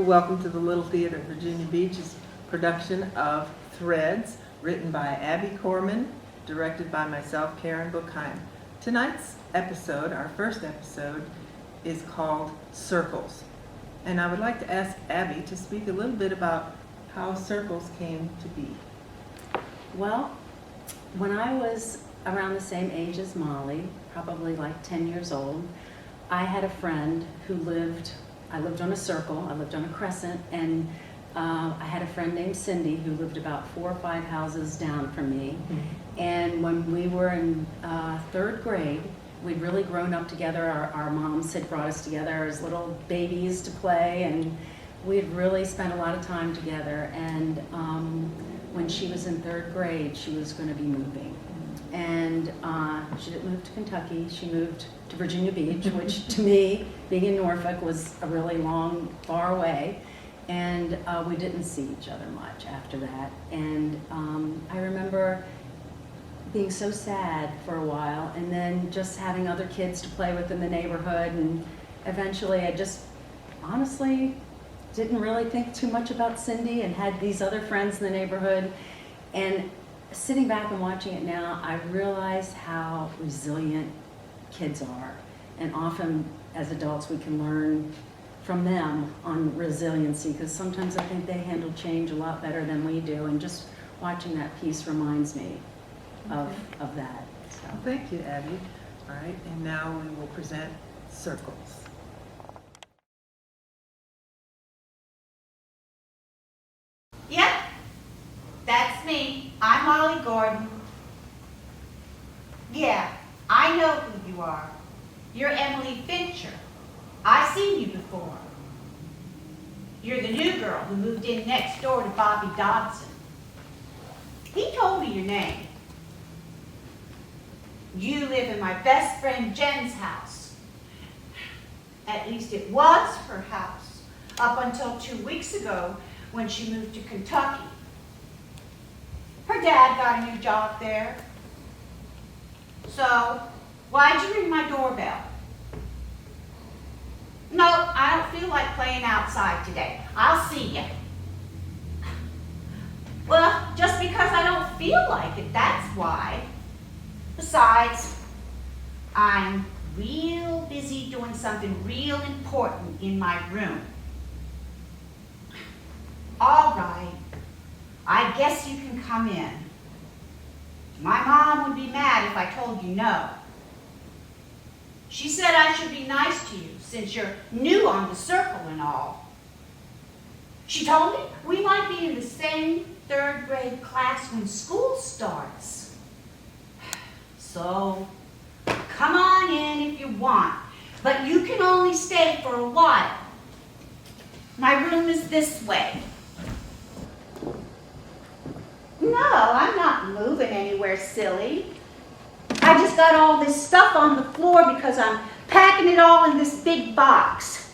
Welcome to the Little Theater of Virginia Beach's production of Threads, written by Abby Corman, directed by myself, Karen Buchheim. Tonight's episode, our first episode, is called Circles. And I would like to ask Abby to speak a little bit about how circles came to be. Well, when I was around the same age as Molly, probably like 10 years old, I had a friend who I lived on a circle, I lived on a crescent, and I had a friend named Cindy who lived about 4 or 5 houses down from me. Mm-hmm. And when we were in 3rd grade, we'd really grown up together. Our moms had brought us together as little babies to play, and we'd really spent a lot of time together. And when she was in 3rd grade, she was going to be moving. And she didn't move to Kentucky, she moved to Virginia Beach, which to me, being in Norfolk, was a really long, far away. And we didn't see each other much after that. And I remember being so sad for a while, and then just having other kids to play with in the neighborhood. And eventually I just honestly didn't really think too much about Cindy and had these other friends in the neighborhood. And sitting back and watching it now, I realize how resilient kids are. And often as adults we can learn from them on resiliency, because sometimes I think they handle change a lot better than we do. And just watching that piece reminds me of that. So. Well, thank you, Abby. All right, and now we will present Circles. Yep, that's me. I'm Molly Gordon. Yeah, I know who you are. You're Emily Fincher. I've seen you before. You're the new girl who moved in next door to Bobby Dodson. He told me your name. You live in my best friend Jen's house. At least it was her house, up until 2 weeks ago when she moved to Kentucky. Her dad got a new job there. So, why'd you ring my doorbell? No, I don't feel like playing outside today. I'll see you. Well, just because I don't feel like it, that's why. Besides, I'm real busy doing something real important in my room. All right, I guess you can come in. My mom would be mad if I told you no. She said I should be nice to you since you're new on the circle and all. She told me we might be in the same 3rd grade class when school starts. So, come on in if you want, but you can only stay for a while. My room is this way. No, I'm not moving anywhere, silly. I just got all this stuff on the floor because I'm packing it all in this big box.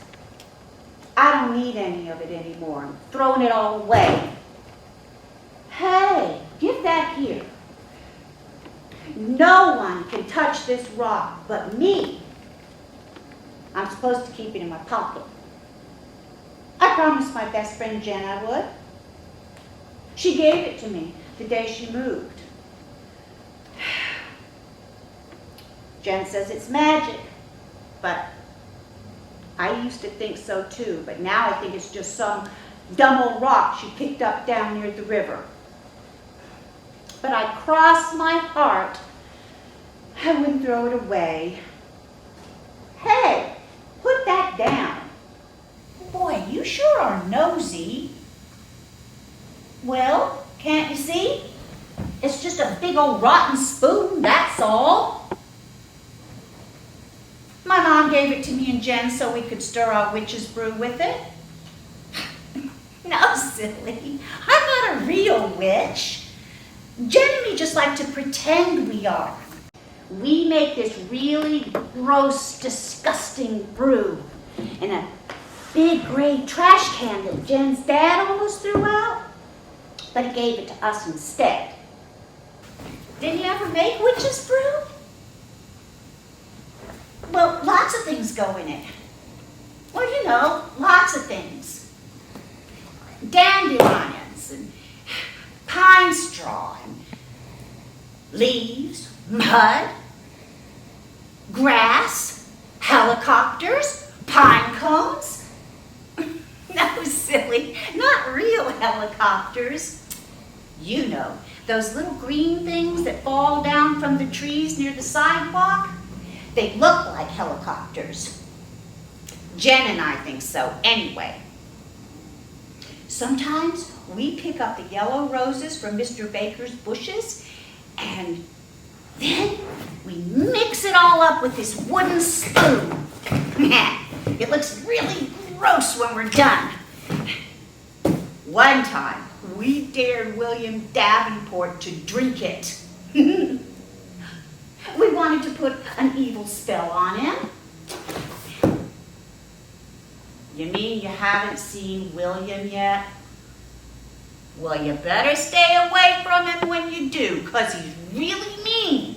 I don't need any of it anymore. I'm throwing it all away. Hey, give that here. No one can touch this rock but me. I'm supposed to keep it in my pocket. I promised my best friend Jen I would. She gave it to me the day she moved. Jen says it's magic, but I used to think so too, but now I think it's just some dumb old rock she picked up down near the river. But I crossed my heart I wouldn't throw it away. Hey, put that down. Boy, you sure are nosy. Well, can't you see? It's just a big old rotten spoon, that's all. My mom gave it to me and Jen so we could stir our witch's brew with it. No, silly. I'm not a real witch. Jen and me just like to pretend we are. We make this really gross, disgusting brew in a big gray trash can that Jen's dad almost threw out, but he gave it to us instead. Did you ever make witch's brew? Well, lots of things go in it. Well, you know, lots of things. dandelions and pine straw and leaves, mud, grass, helicopters, pine cones. No, silly, not real helicopters. You know, those little green things that fall down from the trees near the sidewalk? They look like helicopters. Jen and I think so, anyway. Sometimes we pick up the yellow roses from Mr. Baker's bushes, and then we mix it all up with this wooden spoon. It looks really gross when we're done. One time, we dared William Davenport to drink it. We wanted to put an evil spell on him. You mean you haven't seen William yet? Well, you better stay away from him when you do, because he's really mean,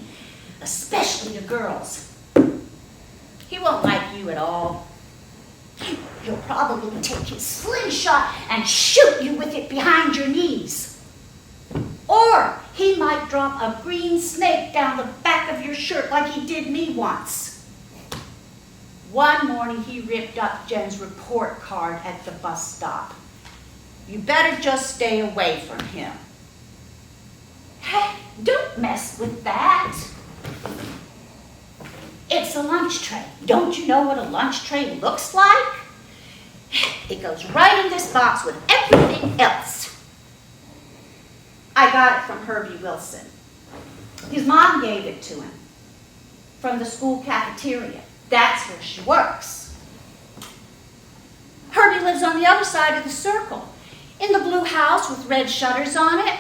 especially to girls. He won't like you at all. He'll probably take his slingshot and shoot you with it behind your knees. Or he might drop a green snake down the back of your shirt like he did me once. One morning he ripped up Jen's report card at the bus stop. You better just stay away from him. Hey, don't mess with that. It's a lunch tray. Don't you know what a lunch tray looks like? It goes right in this box with everything else. I got it from Herbie Wilson. His mom gave it to him from the school cafeteria. That's where she works. Herbie lives on the other side of the circle, in the blue house with red shutters on it.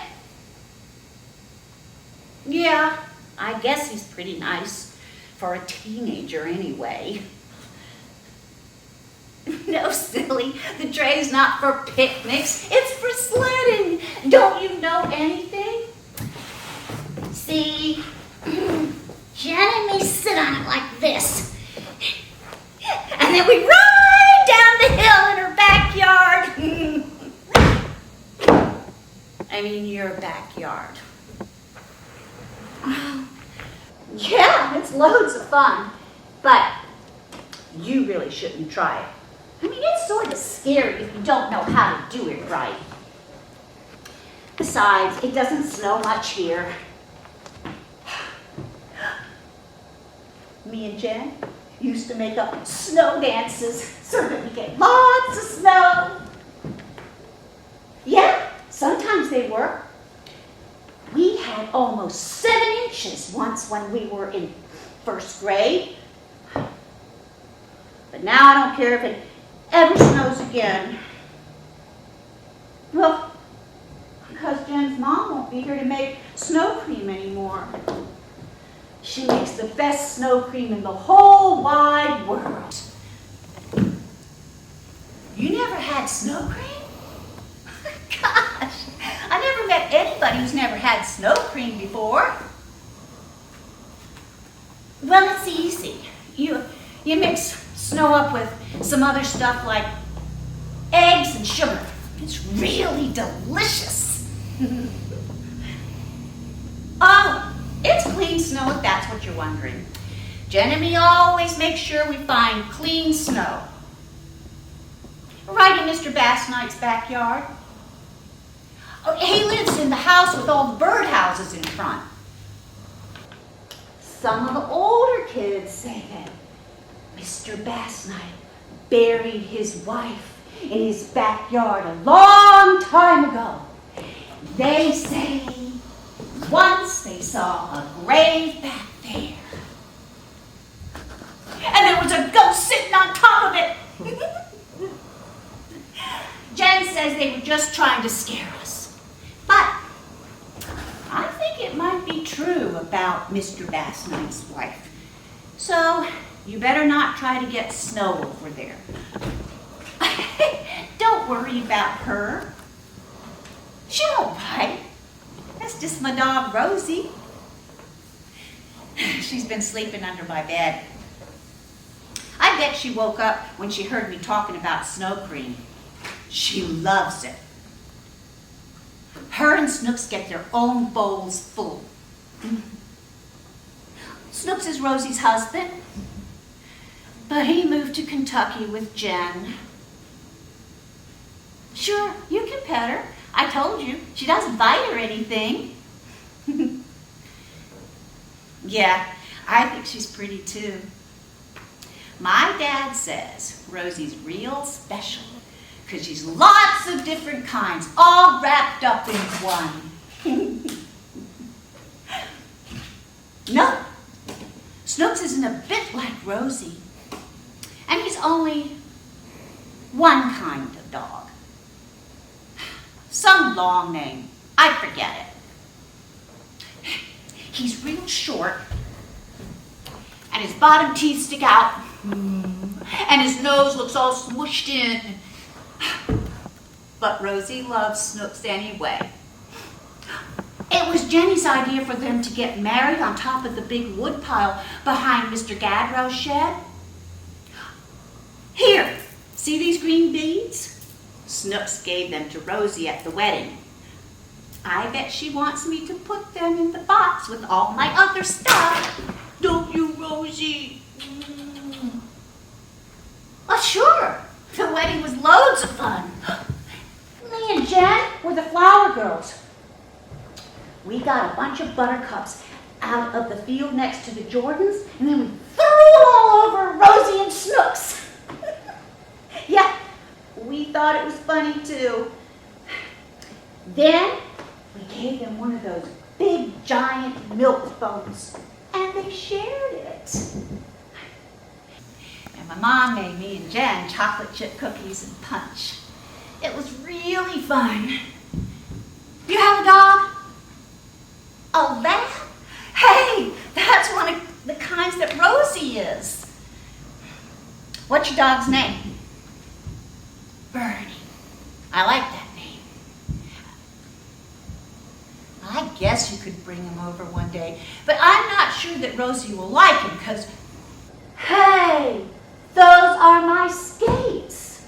Yeah, I guess he's pretty nice for a teenager anyway. No, silly, the tray's not for picnics, it's for sledding. Don't you know anything? See, Jen and me sit on it like this. And then we ride down the hill in her backyard. I mean, your backyard. Yeah, it's loads of fun, but you really shouldn't try it. I mean, it's sort of scary if you don't know how to do it right. Besides, it doesn't snow much here. Me and Jen used to make up snow dances so that we get lots of snow. Yeah, sometimes they work. We had almost 7 inches once when we were in first grade. But now I don't care if it ever snows again. Well, because Jen's mom won't be here to make snow cream anymore. She makes the best snow cream in the whole wide world. You never had snow cream? Gosh, I never met anybody who's never had snow cream before. Well, it's easy. You mix snow up with some other stuff like eggs and sugar. It's really delicious. Oh, it's clean snow if that's what you're wondering. Jen and me always make sure we find clean snow. Right in Mr. Bass Knight's backyard. Oh, he lives in the house with all the birdhouses in front. Some of the older kids say that Mr. Bass Knight buried his wife in his backyard a long time ago. They say once they saw a grave back there. And there was a ghost sitting on top of it. Jen says they were just trying to scare us. But I think it might be true about Mr. Bass Knight's wife. So you better not try to get snow over there. Don't worry about her. She'll all right. That's just my dog, Rosie. She's been sleeping under my bed. I bet she woke up when she heard me talking about snow cream. She loves it. Her and Snooks get their own bowls full. Snooks is Rosie's husband, but he moved to Kentucky with Jen. Sure, you can pet her. I told you, she doesn't bite or anything. Yeah, I think she's pretty too. My dad says Rosie's real special because she's lots of different kinds, all wrapped up in one. No, Snooks isn't a bit like Rosie, and he's only one kind of dog. Some long name, I forget it. He's real short, and his bottom teeth stick out, and his nose looks all smushed in. But Rosie loves Snooks anyway. It was Jenny's idea for them to get married on top of the big wood pile behind Mr. Gadrow's shed. Here, see these green beads? Snooks gave them to Rosie at the wedding. I bet she wants me to put them in the box with all my other stuff. Don't you, Rosie? Oh, sure. The wedding was loads of fun. Me and Jen were the flower girls. We got a bunch of buttercups out of the field next to the Jordans, and then we threw them all over Rosie and Snooks. Yeah, we thought it was funny too. Then we gave them one of those big giant milk bones, and they shared it. And my mom made me and Jen chocolate chip cookies and punch. It was really fun. You have a dog? A lab? Hey, that's one of the kinds that Rosie is. What's your dog's name? Bernie. I like that name. I guess you could bring him over one day, but I'm not sure that Rosie will like him because, hey, those are my skates.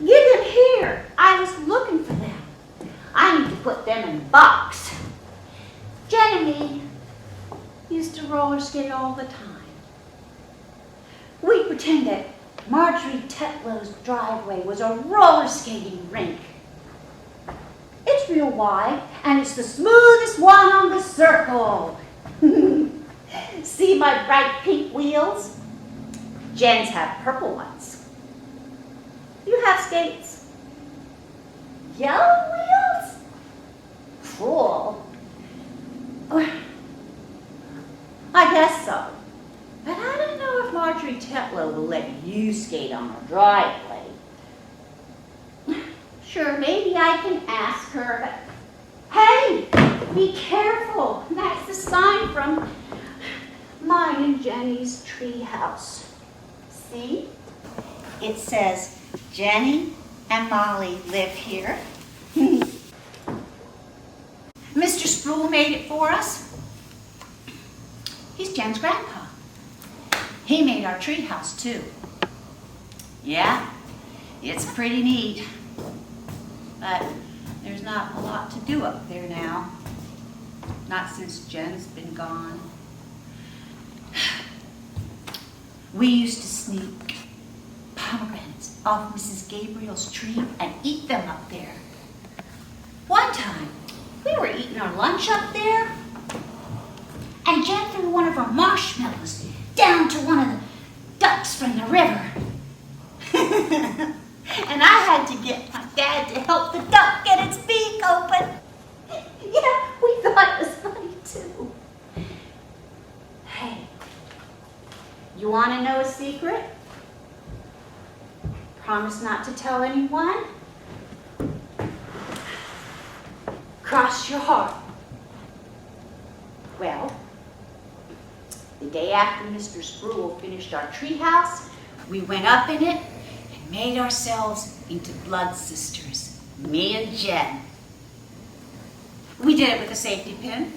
Get them here. I was looking for them. I need to put them in a box. Jen and me used to roller skate all the time. We pretend that Marjorie Tetlow's driveway was a roller skating rink. It's real wide, and it's the smoothest one on the circle. See my bright pink wheels? Jen's have purple ones. You have skates? Yellow wheels? Cool. I guess so. But I don't know if Marjorie Tetlow will let you skate on her driveway. Sure, maybe I can ask her, but hey, be careful. That's the sign from mine and Jenny's tree house. See? It says, Jenny and Molly live here. Mr. Sproul made it for us. He's Jen's grandpa. He made our tree house too. Yeah, it's pretty neat. But there's not a lot to do up there now. Not since Jen's been gone. We used to sneak pomegranates off Mrs. Gabriel's tree and eat them up there. One time, we were eating our lunch up there, and Jen threw one of her marshmallows down to one of the ducks from the river. And I had to get my dad to help the duck get its beak open. Yeah, we thought it was funny too. Hey, you want to know a secret? Promise not to tell anyone? Cross your heart. Well, the day after Mr. Sproul finished our treehouse, we went up in it and made ourselves into blood sisters, me and Jen. We did it with a safety pin.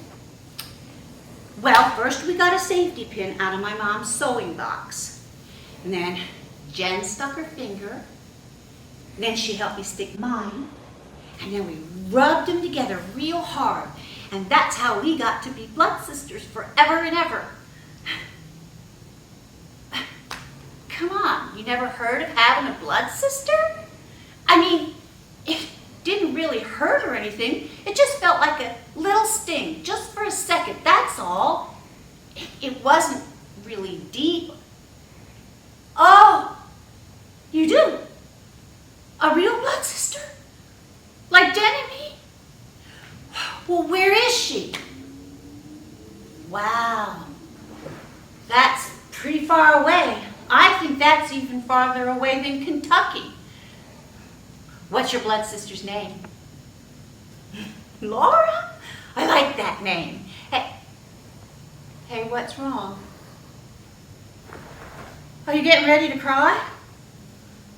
Well, first we got a safety pin out of my mom's sewing box. And then Jen stuck her finger. Then she helped me stick mine. and then we rubbed them together real hard. And that's how we got to be blood sisters forever and ever. Come on, you never heard of having a blood sister? I mean, it didn't really hurt or anything. It just felt like a little sting, just for a second, that's all. It wasn't really deep. Oh, you do? A real blood sister? Like Jen and me? Well, where is she? Wow, that's pretty far away. I think that's even farther away than Kentucky. What's your blood sister's name? Laura? I like that name. Hey, what's wrong? Are you getting ready to cry?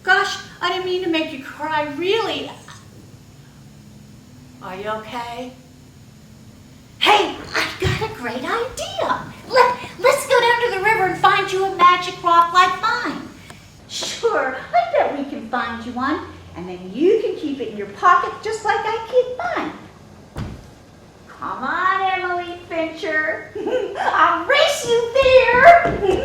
Gosh, I didn't mean to make you cry, really. Are you okay? Hey, I've got a great idea. Let's go down to the river and find you a magic rock like mine. Sure, I bet we can find you one. And then you can keep it in your pocket just like I keep mine. Come on, Emily Fincher. I'll race you there.